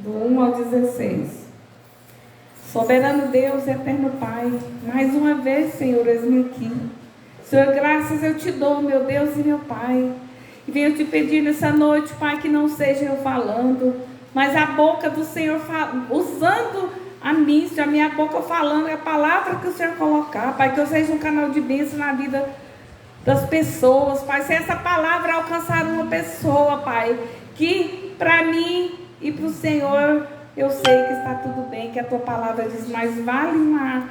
do 1 ao 16. Soberano Deus, eterno Pai, mais uma vez, Senhor, eis-me aqui. Senhor, graças eu te dou, meu Deus e meu Pai. E venho te pedir nessa noite, Pai, que não seja eu falando, mas a boca do Senhor usando a mim, Senhor, a minha boca falando a palavra que o Senhor colocar, Pai, que eu seja um canal de bênção na vida das pessoas, Pai. Se essa palavra alcançar uma pessoa, Pai, que para mim e para o Senhor, eu sei que está tudo bem, que a tua palavra diz, mais vale uma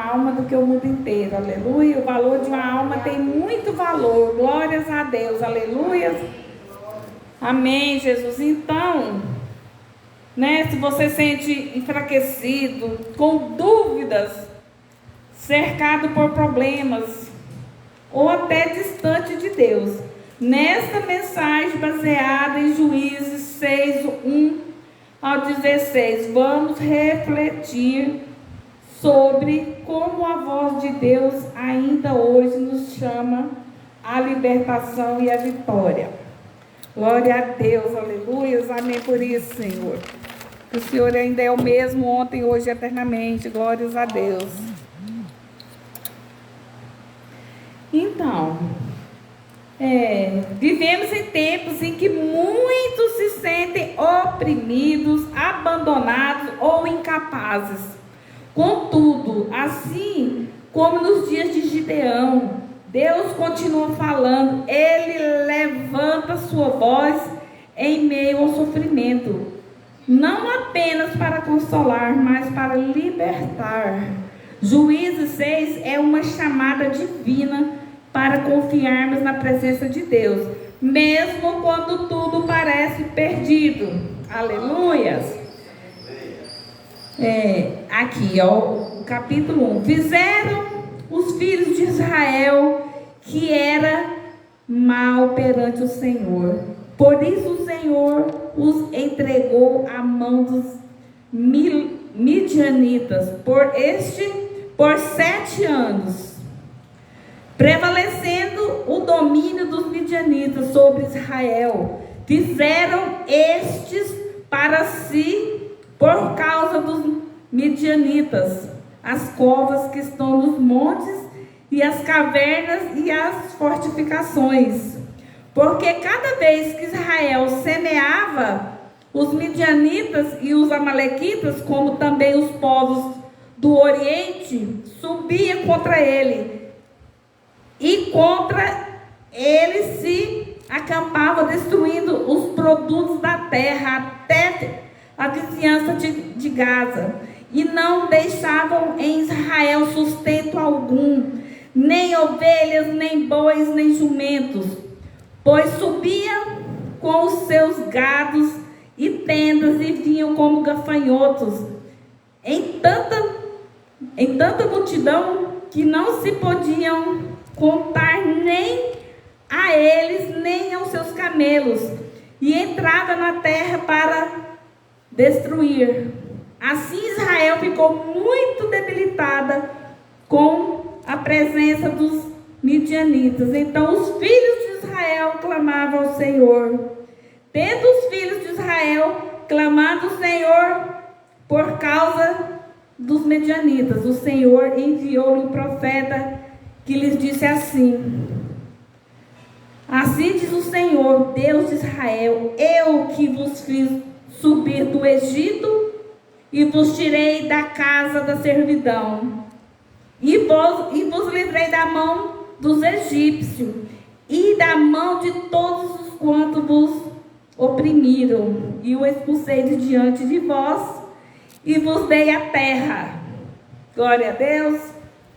alma do que o mundo inteiro, aleluia. O valor de uma alma tem muito valor, glórias a Deus, aleluia. Amém, Jesus. Então, se você sente enfraquecido, com dúvidas, cercado por problemas, ou até distante de Deus, nesta mensagem baseada em Juízes 6, 1 ao 16, vamos refletir sobre como a voz de Deus ainda hoje nos chama à libertação e à vitória. Glória a Deus, aleluia, amém por isso, Senhor. O Senhor ainda é o mesmo ontem, hoje e eternamente, glórias a Deus. Então, vivemos em tempos em que muitos se sentem oprimidos, abandonados ou incapazes. Contudo, assim como nos dias de Gideão, Deus continua falando, Ele levanta sua voz em meio ao sofrimento, não apenas para consolar, mas para libertar. Juízes 6 é uma chamada divina para confiarmos na presença de Deus, mesmo quando tudo parece perdido. Aleluias! Aqui, o capítulo 1. Fizeram os filhos de Israel que era mal perante o Senhor. Por isso o Senhor os entregou à mão dos midianitas por 7 anos, prevalecendo o domínio dos midianitas sobre Israel. Fizeram estes para si, por causa dos midianitas, as covas que estão nos montes e as cavernas e as fortificações. Porque cada vez que Israel semeava, os midianitas e os amalequitas, como também os povos do Oriente, subiam contra ele. E contra ele se acampava, destruindo os produtos da terra, até a vizinhança de Gaza. E não deixavam em Israel sustento algum, nem ovelhas, nem bois, nem jumentos, pois subiam com os seus gados e tendas e vinham como gafanhotos, em tanta multidão que não se podiam contar nem a eles, nem aos seus camelos, e entrava na terra para destruir. Assim Israel ficou muito debilitada com a presença dos midianitas. Então os filhos de Israel clamavam ao Senhor. Tendo os filhos de Israel clamado ao Senhor por causa dos midianitas, o Senhor enviou-lhe um profeta que lhes disse assim: assim diz o Senhor, Deus de Israel, eu que vos fiz subir do Egito e vos tirei da casa da servidão, e vos livrei da mão dos egípcios e da mão de todos os quantos vos oprimiram, e o expulsei de diante de vós, e vos dei a terra. Glória a Deus.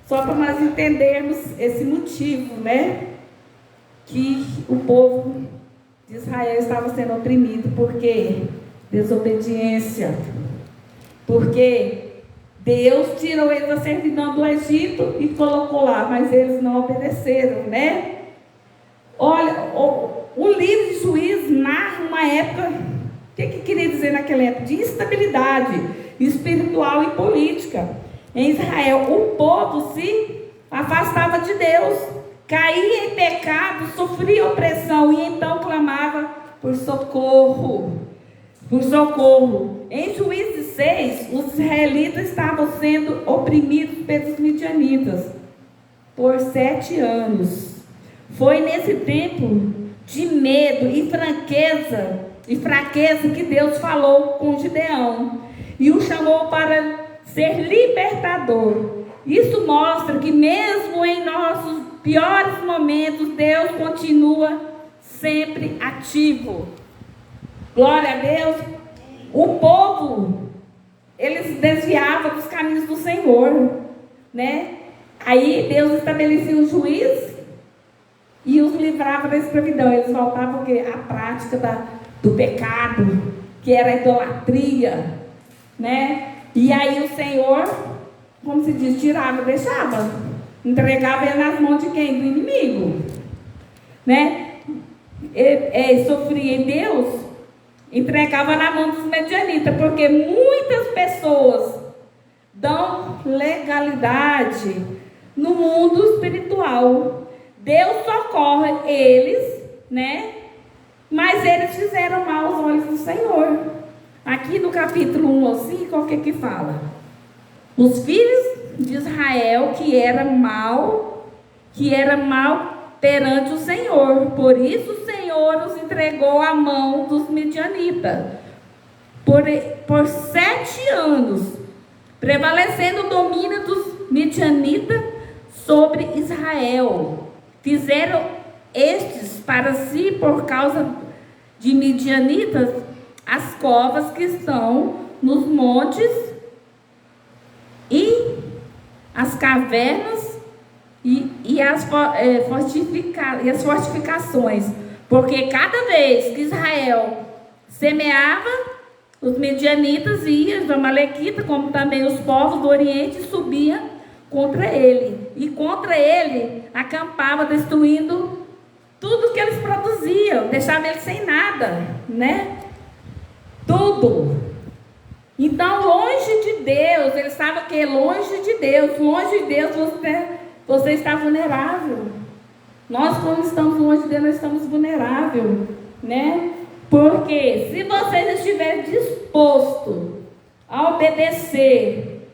Só para nós entendermos esse motivo, que o povo de Israel estava sendo oprimido. Por quê? Desobediência. Porque Deus tirou eles da servidão do Egito e colocou lá, mas eles não obedeceram, Olha, o livro de Juízes narra uma época, o que queria dizer naquela época? De instabilidade espiritual e política. Em Israel, o povo se afastava de Deus, caía em pecado, sofria opressão e então clamava por socorro. por socorro. Em Juízes 6, os israelitas estavam sendo oprimidos pelos midianitas por 7 anos. Foi nesse tempo de medo e fraqueza que Deus falou com Gideão e o chamou para ser libertador. Isso mostra que mesmo em nossos piores momentos, Deus continua sempre ativo. Glória a Deus. O povo, eles desviavam dos caminhos do Senhor, né? Aí Deus estabelecia um juiz e os livrava da escravidão. Eles voltavam à prática do pecado, que era a idolatria, né? E aí o Senhor, como se diz, tirava, deixava, entregava ele nas mãos de quem? Do inimigo, né? Sofria em Deus, entregava na mão dos medianitas, porque muitas pessoas dão legalidade no mundo espiritual. Deus socorre eles, né? Mas eles fizeram mal aos olhos do Senhor. Aqui no capítulo 1 ao 5, o que fala? Os filhos de Israel que era mal perante o Senhor. Por isso o Senhor os entregou à mão dos midianitas por 7 anos, prevalecendo o domínio dos midianitas sobre Israel. Fizeram estes para si, por causa de midianitas, as covas que estão nos montes e as cavernas e as fortificações, porque cada vez que Israel semeava, os medianitas iam, os amalequitas, como também os povos do Oriente, subiam contra ele, e contra ele acampava, destruindo tudo que eles produziam, deixava eles sem nada, né? Tudo. Então, longe de Deus, ele estava aqui, longe de Deus, você está vulnerável. Nós, quando estamos longe de Deus, nós estamos vulneráveis, né? Porque se vocês estiverem dispostos a obedecer,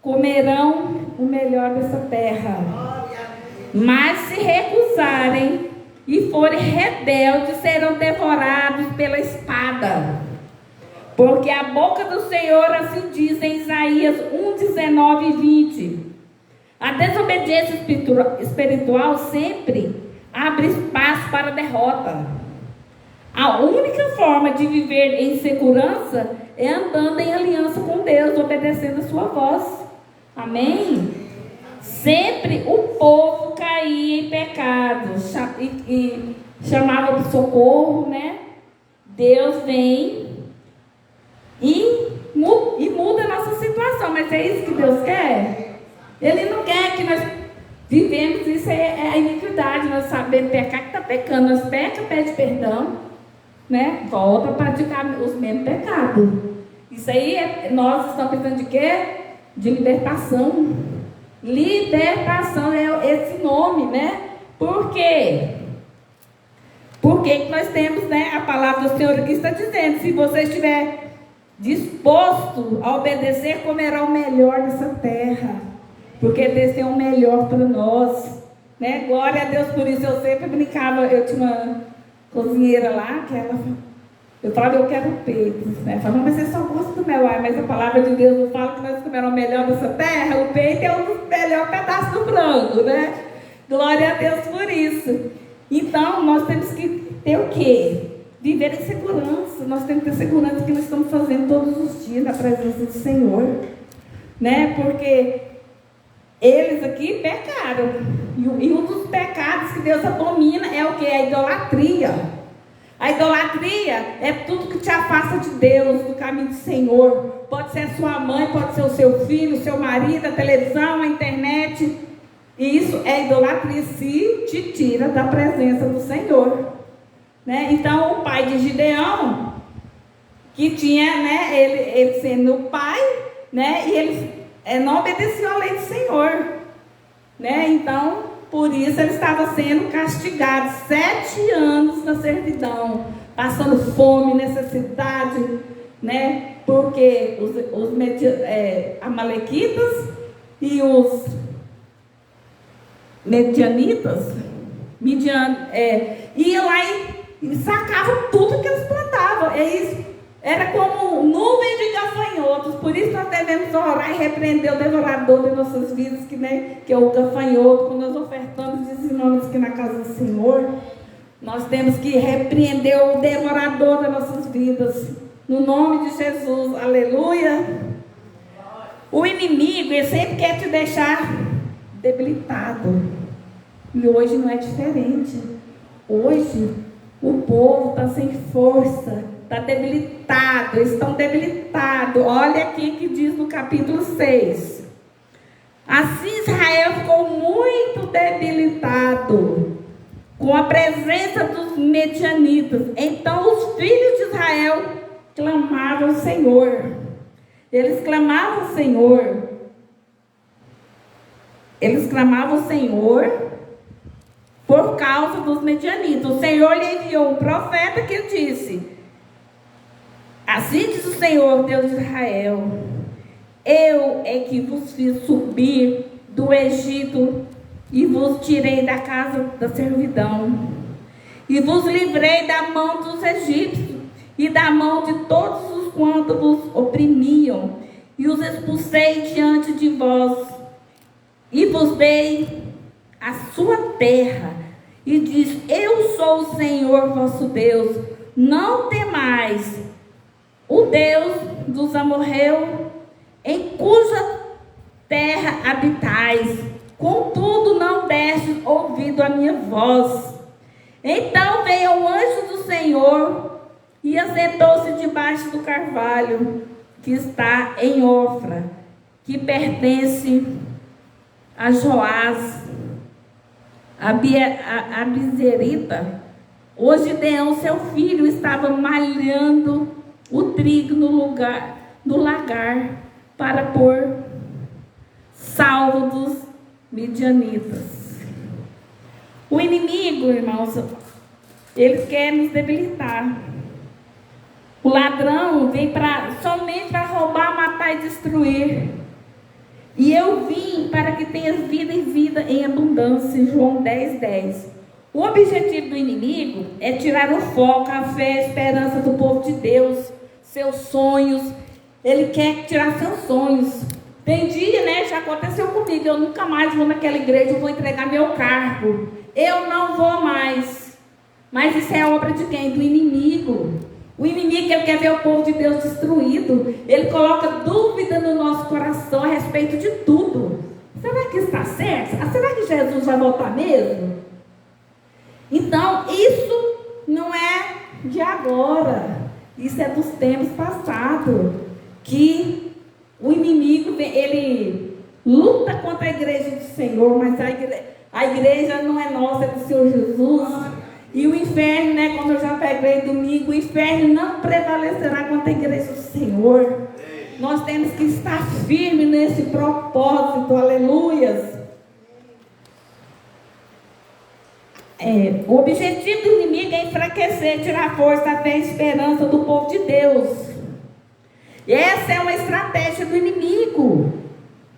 comerão o melhor dessa terra. Mas se recusarem e forem rebeldes, serão devorados pela espada. Porque a boca do Senhor assim diz em Isaías 1, 19 e 20. A desobediência espiritual sempre abre espaço para a derrota. A única forma de viver em segurança é andando em aliança com Deus, obedecendo a sua voz. Amém? Sempre o povo caía em pecado e chamava por socorro, né? Deus vem e muda a nossa situação, mas é isso que Deus quer? Ele não quer que nós vivemos, isso é a iniquidade, nós sabemos pecar que está pecando, nós peca, pede perdão, né? Volta a praticar os mesmos pecados. Isso aí, nós estamos precisando de quê? De libertação. Libertação é esse nome, né? Por quê? Porque nós temos, né, a palavra do Senhor aqui está dizendo, se você estiver disposto a obedecer, comerá o melhor dessa terra, porque Deus tem o melhor para nós, né? Glória a Deus por isso. Eu sempre brincava, eu tinha uma cozinheira lá, eu falava, eu quero peito, né? Eu falava, mas você só gosta do meu ar, mas a palavra de Deus não fala que nós comeremos o melhor dessa terra. O peito é um dos melhores pedaços do frango, né? Glória a Deus por isso. Então, nós temos que ter o quê? Viver em segurança. Nós temos que ter segurança que nós estamos fazendo todos os dias na presença do Senhor, né? Porque eles aqui pecaram. E um dos pecados que Deus abomina é o quê? A idolatria. A idolatria é tudo que te afasta de Deus, do caminho do Senhor. Pode ser a sua mãe, pode ser o seu filho, o seu marido, a televisão, a internet. E isso é idolatria, se te tira da presença do Senhor, né? Então, o pai de Gideão, que tinha, né, ele sendo o pai, né, e ele não obedeceu à lei do Senhor, né? Então, por isso ele estava sendo castigado 7 anos na servidão. passando fome, necessidade, né? Porque os amalequitas e os medianitas, iam lá e sacavam tudo que eles plantavam. Era como nuvem de gafanhotos. Por isso nós devemos orar e repreender o devorador de nossas vidas, que é o gafanhoto. Quando nós ofertamos e dizimamos aqui na casa do Senhor, nós temos que repreender o devorador das nossas vidas. No nome de Jesus, aleluia. O inimigo, ele sempre quer te deixar debilitado. E hoje não é diferente. Hoje o povo está sem força, está debilitado, eles estão debilitados. Olha aqui que diz no capítulo 6. Assim Israel ficou muito debilitado com a presença dos medianitas. Então os filhos de Israel clamavam ao Senhor. Eles clamavam ao Senhor. Eles clamavam ao Senhor por causa dos medianitas. O Senhor lhe enviou um profeta que disse: assim diz o Senhor, Deus de Israel: eu é que vos fiz subir do Egito e vos tirei da casa da servidão, e vos livrei da mão dos egípcios e da mão de todos os quantos vos oprimiam, e os expulsei diante de vós, e vos dei a sua terra, e diz: eu sou o Senhor vosso Deus, não temais o Deus dos amorreus, em cuja terra habitais, contudo não destes ouvido a minha voz. Então veio o anjo do Senhor e assentou-se debaixo do carvalho que está em Ofra, que pertence a Joás, a Bizerita. O Gideão, seu filho, estava malhando o trigo no lagar para pôr salvo dos midianitas. O inimigo, irmãos, ele quer nos debilitar. O ladrão vem somente para roubar, matar e destruir. E eu vim para que tenhas vida e vida em abundância. João 10:10. O objetivo do inimigo é tirar o foco, a fé, a esperança do povo de Deus, seus sonhos. Ele quer tirar seus sonhos. Tem dia, né? Já aconteceu comigo. Eu nunca mais vou naquela igreja, eu vou entregar meu cargo. Eu não vou mais. Mas isso é obra de quem? Do inimigo. O inimigo, ele quer ver o povo de Deus destruído. Ele coloca dúvida no nosso coração a respeito de tudo. Será que está certo? Será que Jesus vai voltar mesmo? Então, isso não é de agora. Isso é dos tempos passados. Que o inimigo, ele luta contra a igreja do Senhor, mas a igreja não é nossa, é do Senhor Jesus. E o inferno, né, como eu já preguei domingo, o inferno não prevalecerá contra a igreja do Senhor. Nós temos que estar firmes nesse propósito, aleluias. O objetivo do inimigo é enfraquecer, tirar a força, até a esperança do povo de Deus. E essa é uma estratégia do inimigo,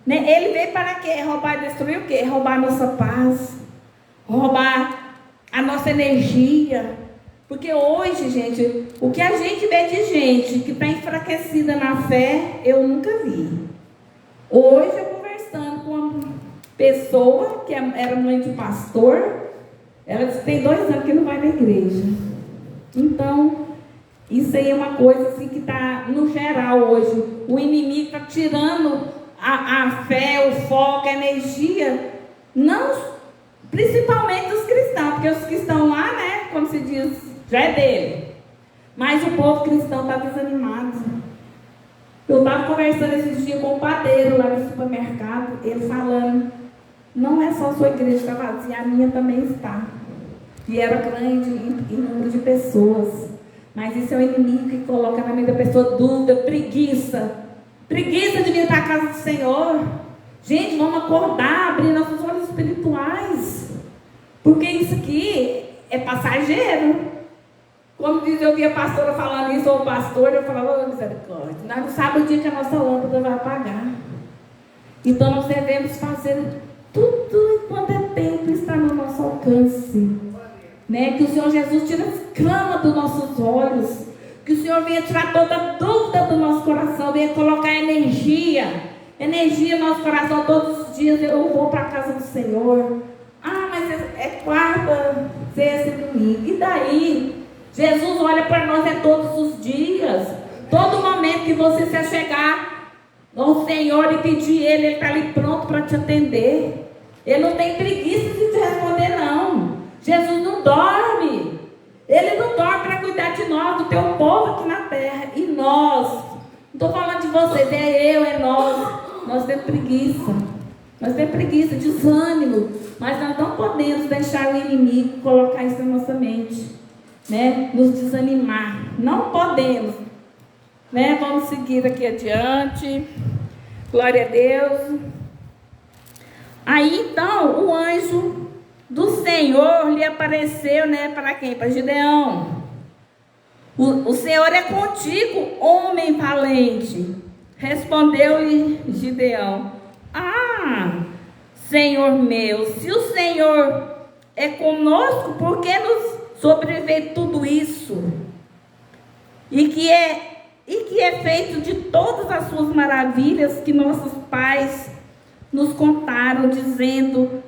né? Ele veio para quê? Roubar e destruir o quê? Roubar a nossa paz, roubar a nossa energia. Porque hoje, gente, o que a gente vê de gente que está enfraquecida na fé, eu nunca vi. Hoje eu conversando com uma pessoa que era mãe de pastor, ela disse que tem 2 anos que não vai na igreja. Então, isso aí é uma coisa assim que está no geral hoje. O inimigo está tirando a fé, o foco, a energia, não, principalmente dos cristãos, porque os que estão lá, né, como se diz, já é dele. Mas o povo cristão está desanimado. Eu estava conversando esses dias com o padeiro lá no supermercado, ele falando: não é só a sua igreja que está vazia, a minha também está. E era grande em número de pessoas. Mas isso é o inimigo que coloca na mente da pessoa dúvida, preguiça. Preguiça de vir para a casa do Senhor. Gente, vamos acordar, abrir nossos olhos espirituais. Porque isso aqui é passageiro. Como diz, eu via a pastora falando isso, ou o pastor, eu falava, misericórdia, nós não sabemos o dia que a nossa lâmpada vai apagar. Então nós devemos fazer tudo quanto é tempo está no nosso alcance. Né? Que o Senhor Jesus tire as escamas dos nossos olhos. Que o Senhor venha tirar toda dúvida do nosso coração, venha colocar energia no nosso coração todos os dias. Eu vou para a casa do Senhor. Ah, mas é quarta, sexta e domingo. E daí? Jesus olha para nós todos os dias. Todo momento que você se chegar ao Senhor e pedir Ele está ali pronto para te atender. Ele não tem preguiça de te responder, não. Jesus não dorme. Ele não dorme para cuidar de nós, do teu povo aqui na terra. E nós, não estou falando de vocês, é eu, é nós. Nós temos preguiça. Nós temos preguiça, desânimo. Mas nós não podemos deixar o inimigo colocar isso na nossa mente, né? Nos desanimar. Não podemos, né? Vamos seguir aqui adiante. Glória a Deus. Aí então o anjo do Senhor lhe apareceu, né? Para quem? Para Gideão. O Senhor é contigo, homem valente. Respondeu-lhe Gideão: Ah, Senhor meu, se o Senhor é conosco, por que nos sobreveio tudo isso? E que é feito de todas as suas maravilhas que nossos pais nos contaram, dizendo: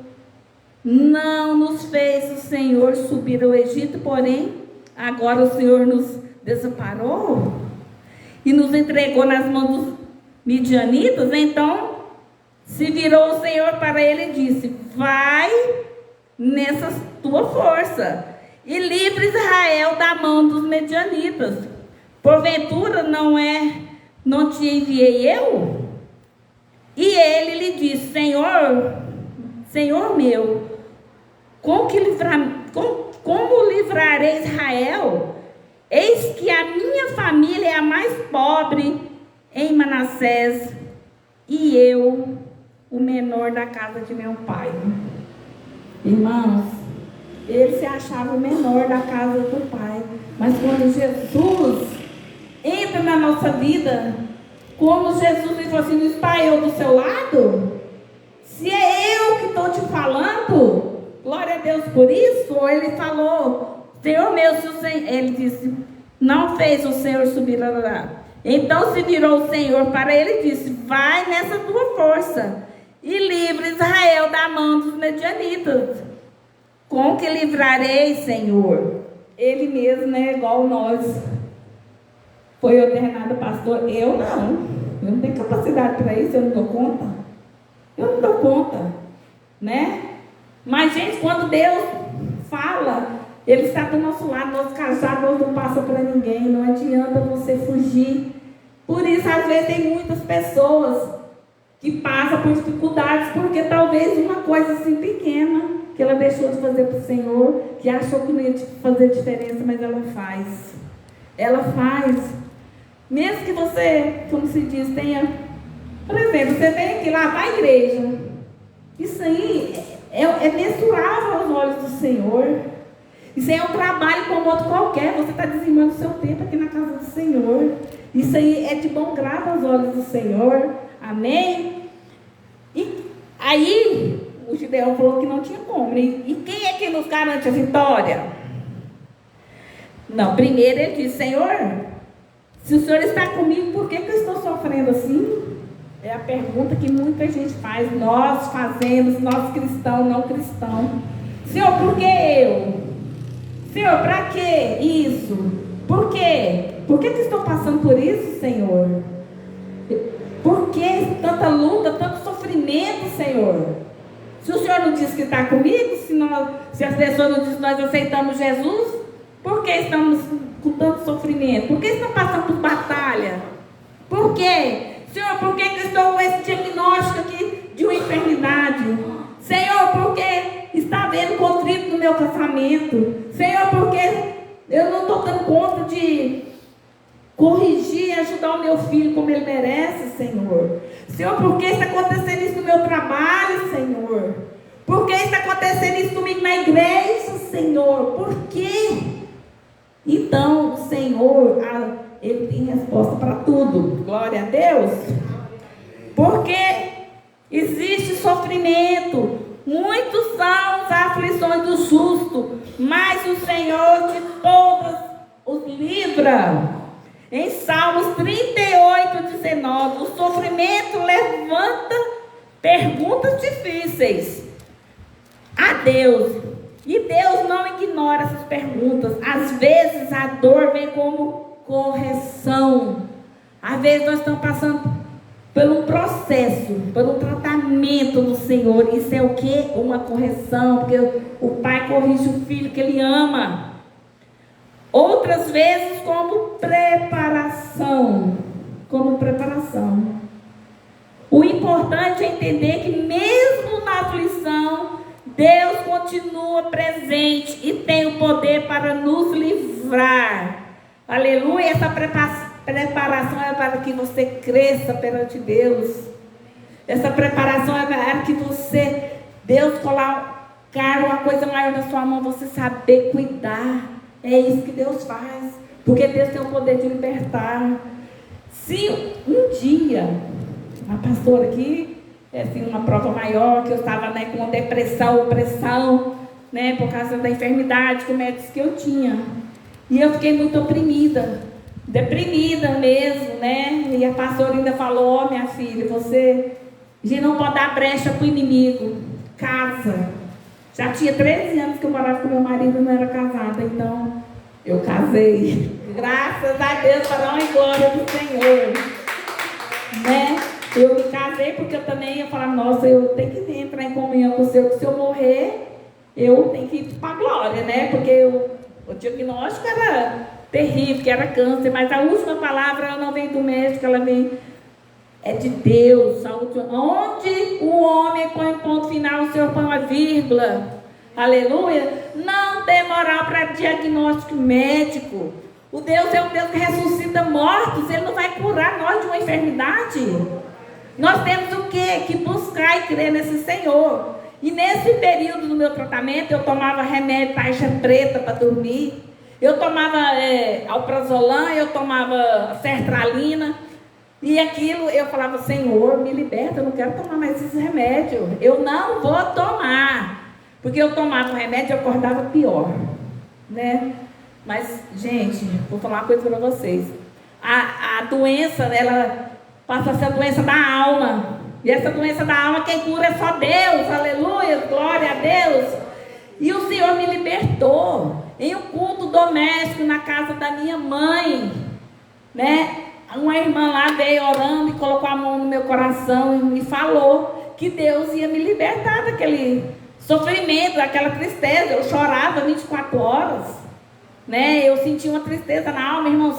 Não nos fez o Senhor subir ao Egito, porém agora o Senhor nos desamparou e nos entregou nas mãos dos midianitas. Então se virou o Senhor para ele e disse: Vai nessa tua força e livre Israel da mão dos midianitas. Porventura não te enviei eu? E ele lhe disse: Senhor meu, como livrarei Israel? Eis que a minha família é a mais pobre em Manassés, e eu, o menor da casa de meu pai. Irmãos, ele se achava o menor da casa do pai. Mas quando Jesus entra na nossa vida, como Jesus lhe falou assim: não está eu do seu lado? Se é eu que estou te falando, glória a Deus por isso. Ou ele falou: Senhor meu, se o Senhor, ele disse: não fez o Senhor subir lá. Então se virou o Senhor para ele e disse: vai nessa tua força e livre Israel da mão dos medianitas. Com que livrarei, Senhor? Ele mesmo, né, igual nós, foi ordenado pastor. Eu não tenho capacidade para isso, eu não dou conta. Eu não dou conta, né? Mas, gente, quando Deus fala, Ele está do nosso lado, nós casados, nós não passamos para ninguém, não adianta você fugir. Por isso, às vezes, tem muitas pessoas que passam por dificuldades, porque talvez uma coisa assim pequena, que ela deixou de fazer para o Senhor, que achou que não ia fazer diferença, mas ela faz. Ela faz. Mesmo que você, como se diz, tenha... Por exemplo, você tem que lavar a igreja. Isso aí é mensurável aos olhos do Senhor. Isso aí é um trabalho como outro qualquer. Você está dizimando o seu tempo aqui na casa do Senhor. Isso aí é de bom grado aos olhos do Senhor. Amém? E aí, o Gideão falou que não tinha como. E quem é que nos garante a vitória? Não, primeiro ele disse: Senhor, se o Senhor está comigo, por que eu estou sofrendo assim? É a pergunta que muita gente faz. Nós fazemos, nós cristãos, não cristãos. Senhor, por que eu? Senhor, para que isso? Por quê? Por que estou passando por isso, Senhor? Por que tanta luta, tanto sofrimento, Senhor? Se o Senhor não diz que está comigo, se as pessoas não dizem que nós aceitamos Jesus, por que estamos com tanto sofrimento? Por que estamos passando por batalha? Por quê? Senhor, por que estou com esse diagnóstico aqui de uma enfermidade? Senhor, por que está havendo conflito no meu casamento? Senhor, por que eu não estou dando conta de corrigir e ajudar o meu filho como ele merece, Senhor? Senhor, por que está acontecendo isso no meu trabalho, Senhor? Por que está acontecendo isso comigo na igreja, Senhor? Por quê? Então, o Senhor, Ele tem resposta para tudo. Glória a Deus. Porque existe sofrimento. Muitos são as aflições do justo, mas o Senhor de todas os livra. Em Salmos 38:19, o sofrimento levanta perguntas difíceis a Deus. E Deus não ignora essas perguntas. Às vezes a dor vem como correção. Às vezes nós estamos passando por um processo, por um tratamento do Senhor. Isso é o quê? Uma correção, porque o pai corrige o filho que ele ama. Outras vezes como preparação. Como preparação. O importante é entender que mesmo na aflição, Deus continua presente e tem o poder para nos livrar. Aleluia. Essa preparação é para que você cresça perante Deus. Essa preparação é para que Deus colocar uma coisa maior na sua mão, você saber cuidar. É isso que Deus faz. Porque Deus tem o poder de libertar. Se um dia, uma pastora aqui, assim, uma prova maior, que eu estava, né, com depressão, opressão, né, por causa da enfermidade que o médico disse que eu tinha. E eu fiquei muito oprimida, deprimida mesmo, né? E a pastora ainda falou: ó, minha filha, a gente não pode dar brecha para o inimigo. Casa. Já tinha 13 anos que eu morava com meu marido e não era casada, então eu casei. Graças a Deus, para a honra e glória do Senhor, né? Eu me casei porque eu também ia falar: nossa, eu tenho que entrar em comunhão com o Senhor, que se eu morrer, eu tenho que ir para a glória, né? Porque o diagnóstico era terrível, que era câncer, mas a última palavra ela não vem do médico, ela vem de Deus. Onde o homem põe um ponto final, o Senhor põe uma vírgula. Aleluia. Não tem moral para diagnóstico médico. O Deus é um Deus que ressuscita mortos. Ele não vai curar nós de uma enfermidade. Nós temos o quê? Que buscar e crer nesse Senhor. E nesse período do meu tratamento, eu tomava remédio tarja preta para dormir. Eu tomava alprazolam, eu tomava sertralina. E aquilo, eu falava: Senhor, me liberta, eu não quero tomar mais esses remédios. Eu não vou tomar. Porque eu tomava o remédio e eu acordava pior, né? Mas, gente, vou falar uma coisa para vocês. A doença, ela passa a ser a doença da alma. E essa doença da alma, quem cura é só Deus. Aleluia, glória a Deus. E o Senhor me libertou em um culto doméstico na casa da minha mãe, né? Uma irmã lá veio orando e colocou a mão no meu coração e me falou que Deus ia me libertar daquele sofrimento, daquela tristeza. Eu chorava 24 horas, né? Eu sentia uma tristeza na alma, irmão.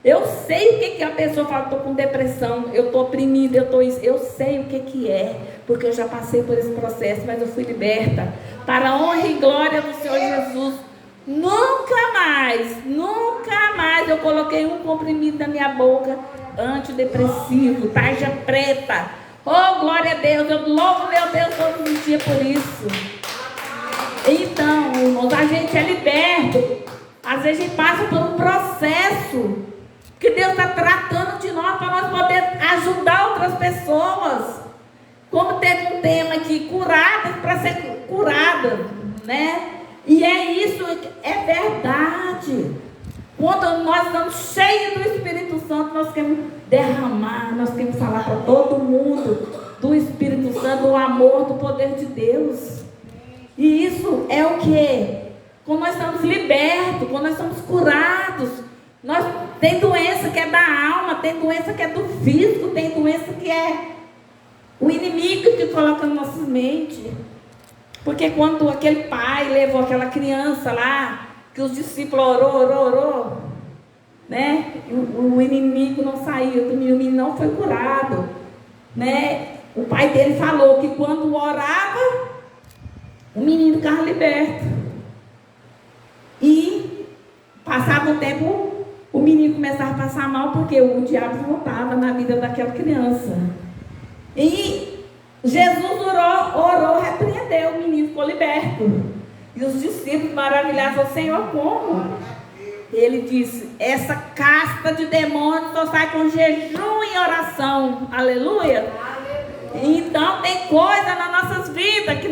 Eu sei o que a pessoa fala: estou com depressão, eu estou oprimida, eu sei o que é, porque eu já passei por esse processo, mas eu fui liberta. Para a honra e glória do Senhor Jesus, nunca mais eu coloquei um comprimido na minha boca antidepressivo, tarja preta. Oh, glória a Deus, eu louvo meu Deus todos os dias por isso. Então, irmãos, a gente é liberto. Às vezes a gente passa por um processo que Deus está tratando de nós para nós poder ajudar outras pessoas. Como teve um tema aqui, curadas para ser curadas, né? E é isso, é verdade. Quando nós estamos cheios do Espírito Santo, nós queremos derramar, nós queremos falar para todo mundo do Espírito Santo, do amor, do poder de Deus. E isso é o que? Quando nós estamos libertos, quando nós estamos curados. Tem doença que é da alma, tem doença que é do físico, tem doença que é o inimigo que coloca nas nossas mentes. Porque quando aquele pai levou aquela criança lá, que os discípulos orou, né? O inimigo não saiu, o menino não foi curado, né? O pai dele falou que quando orava, o menino ficava liberto. E passava o tempo, o menino começava a passar mal, porque o diabo voltava na vida daquela criança. E Jesus orou, repreendeu, o menino ficou liberto. E os discípulos maravilhados, o Senhor, como? Ele disse: essa casta de demônios só sai com jejum e oração. Aleluia. Então tem coisa nas nossas vidas que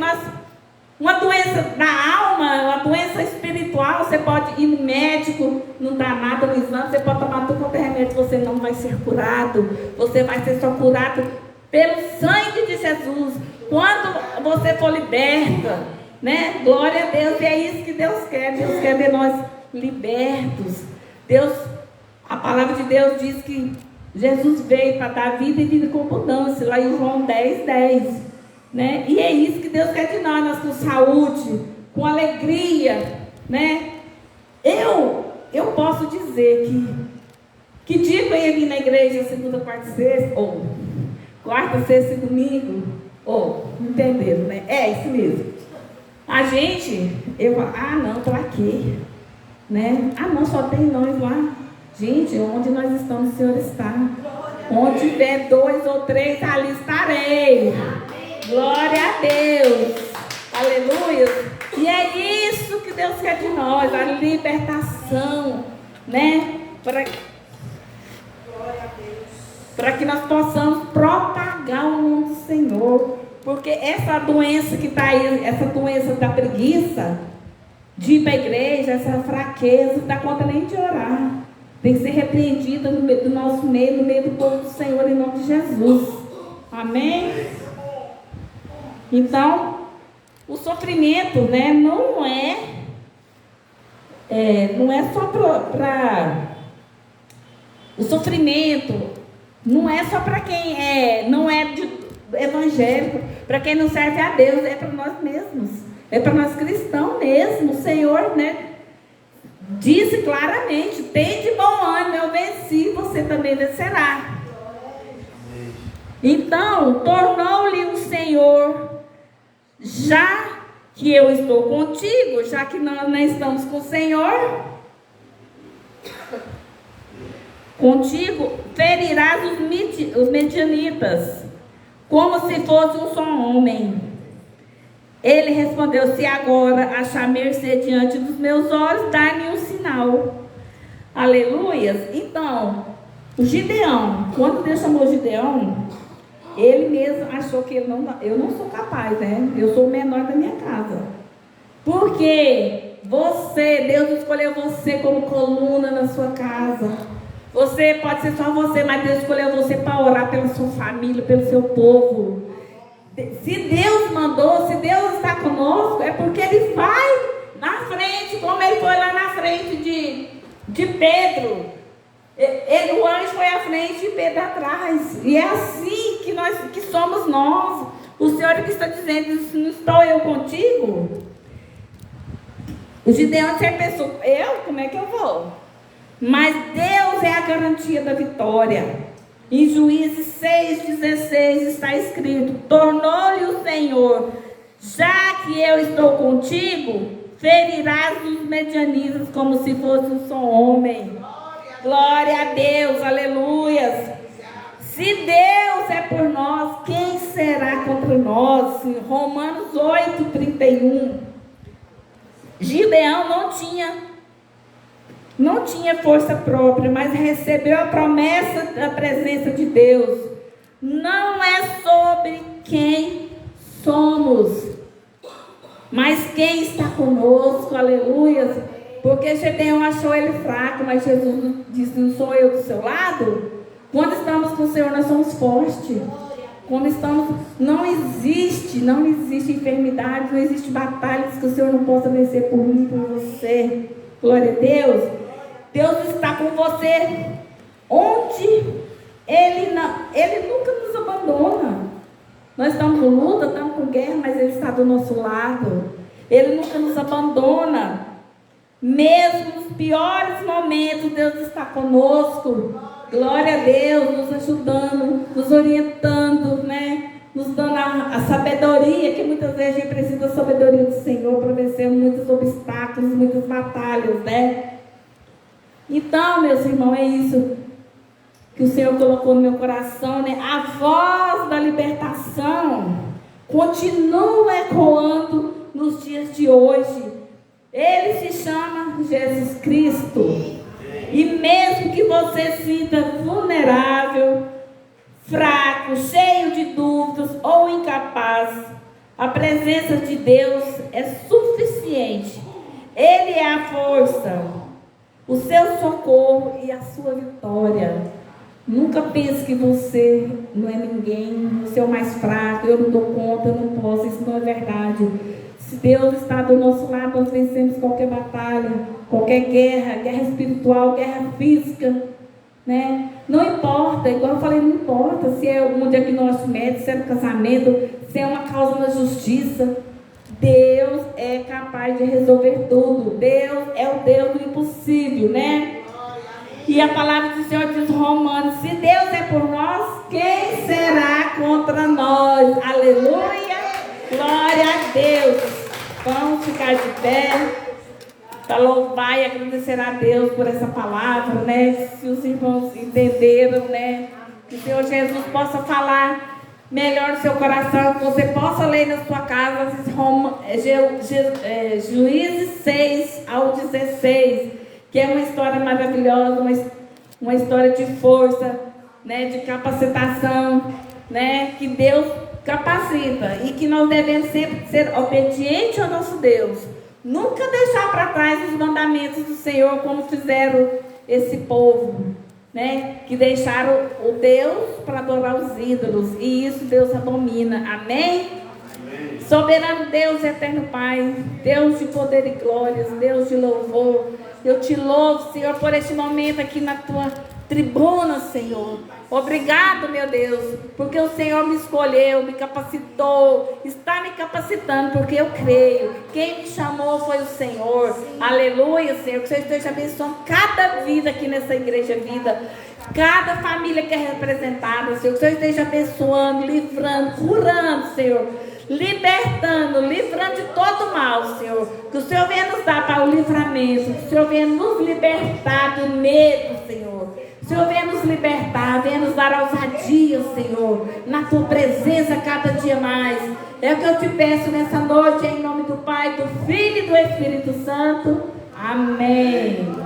uma doença da alma, uma doença espiritual, você pode ir no médico, não dá nada no exame, você pode tomar todo quanto é remédio, você não vai ser curado. Você vai ser só curado pelo sangue de Jesus. Quando você for liberta, né? Glória a Deus. E é isso que Deus quer. Deus quer ver nós libertos. A palavra de Deus diz que Jesus veio para dar vida e vida com abundância, lá em João 10:10, né? E é isso que Deus quer de nós com saúde, com alegria, né? Eu posso dizer que dia que eu ia vir na igreja segunda, quarta e sexta, ou quarta, sexta e domingo, entenderam, né? É isso mesmo. A gente, não, estou aqui, né? Não, só tem nós lá. Gente, onde nós estamos, o Senhor está. Onde tiver 2 ou 3, ali estarei. Glória a Deus. Aleluia. E é isso que Deus quer de nós, a libertação, né? Para que nós possamos propagar o nome do Senhor. Porque essa doença que está aí, essa doença da preguiça, de ir para a igreja, essa fraqueza, não dá conta nem de orar. Tem que ser repreendida no meio do nosso meio, no meio do povo do Senhor, em nome de Jesus. Amém? Então, o sofrimento, né, não é só para... O sofrimento não é só para quem não é evangélico, para quem não serve a Deus, é para nós mesmos. É para nós cristãos mesmo. O Senhor, né, disse claramente: tem de bom ânimo, eu venci, você também vencerá. Então, tornou-lhe o Senhor: já que eu estou contigo, já que nós não estamos com o Senhor, contigo ferirás os medianitas, como se fosse um só homem. Ele respondeu: se agora achar mercê diante dos meus olhos, dá-me um sinal. Aleluias. Então, o Gideão, quando Deus chamou Gideão, ele mesmo achou que eu não sou capaz, né? Eu sou o menor da minha casa. Porque Deus escolheu você como coluna na sua casa. Você pode ser só você, mas Deus escolheu você para orar pela sua família, pelo seu povo. Se Deus mandou, se Deus está conosco, é porque Ele vai na frente, como Ele foi lá na frente de Pedro. O anjo foi à frente e Pedro atrás. E é assim que somos nós. O Senhor que está dizendo: não estou eu contigo? O Gideão sempre pensou: como é que eu vou? Mas Deus é a garantia da vitória. Em Juízes 6,16 está escrito: tornou-lhe o Senhor: já que eu estou contigo, ferirás os medianitas como se fosse um só homem. Glória a Deus, aleluias. Se Deus é por nós, quem será contra nós? Em Romanos 8:31. Gideão não tinha força própria, mas recebeu a promessa da presença de Deus. Não é sobre quem somos, mas quem está conosco, aleluia. Porque Gideão achou ele fraco, mas Jesus disse: não sou eu do seu lado? Quando estamos com o Senhor, nós somos fortes. Quando estamos, não existe enfermidade, não existe batalhas que o Senhor não possa vencer por mim, por você. Glória a Deus. Deus está com você onde Ele nunca nos abandona. Nós estamos com luta, estamos com guerra, mas Ele está do nosso lado. Ele nunca nos abandona. Mesmo nos piores momentos, Deus está conosco. Glória a Deus, nos ajudando, nos orientando, né? Nos dando a sabedoria, que muitas vezes a gente precisa da sabedoria do Senhor para vencer muitos obstáculos, muitas batalhas, né? Então, meus irmãos, é isso que o Senhor colocou no meu coração, né? A voz da libertação continua ecoando nos dias de hoje. Ele se chama Jesus Cristo. E mesmo que você se sinta vulnerável, fraco, cheio de dúvidas ou incapaz, a presença de Deus é suficiente. Ele é a força, o seu socorro e a sua vitória. Nunca pense que você não é ninguém, você é o mais fraco, eu não dou conta, eu não posso. Isso não é verdade. Se Deus está do nosso lado, nós vencemos qualquer batalha, qualquer guerra, guerra espiritual, guerra física, né? Não importa, igual eu falei, não importa se é um diagnóstico médico, se é no casamento, se é uma causa na justiça. Deus é capaz de resolver tudo. Deus é o Deus do impossível, né? E a palavra do Senhor diz, Romanos, se Deus é por nós, quem será contra nós? Aleluia! Glória a Deus! Vamos ficar de pé para louvar e agradecer a Deus por essa palavra, né? Se os irmãos entenderam, né? Que o Senhor Jesus possa falar melhor no seu coração, que você possa ler na sua casa Juízes 6 ao 16, que é uma história maravilhosa, uma história de força, né? De capacitação, né? Que Deus capacita e que nós devemos sempre ser obedientes ao nosso Deus. Nunca deixar para trás os mandamentos do Senhor, como fizeram esse povo, né? Que deixaram o Deus para adorar os ídolos. E isso Deus abomina. Amém? Amém. Soberano Deus, eterno Pai, Deus de poder e glórias, Deus de louvor. Eu te louvo, Senhor, por este momento aqui na tua tribuna, Senhor. Obrigado, meu Deus, porque o Senhor me escolheu, me capacitou, está me capacitando, porque eu creio. Quem me chamou foi o Senhor. Aleluia, Senhor. Que o Senhor esteja abençoando cada vida aqui nessa igreja vida, cada família que é representada, Senhor. Que o Senhor esteja abençoando, livrando, curando, Senhor. Libertando, livrando de todo mal, Senhor. Que o Senhor venha nos dar para o livramento. Que o Senhor venha nos libertar do medo, Senhor. O Senhor venha nos libertar, venha nos dar ousadia, Senhor, na tua presença cada dia mais. É o que eu te peço nessa noite, em nome do Pai, do Filho e do Espírito Santo. Amém.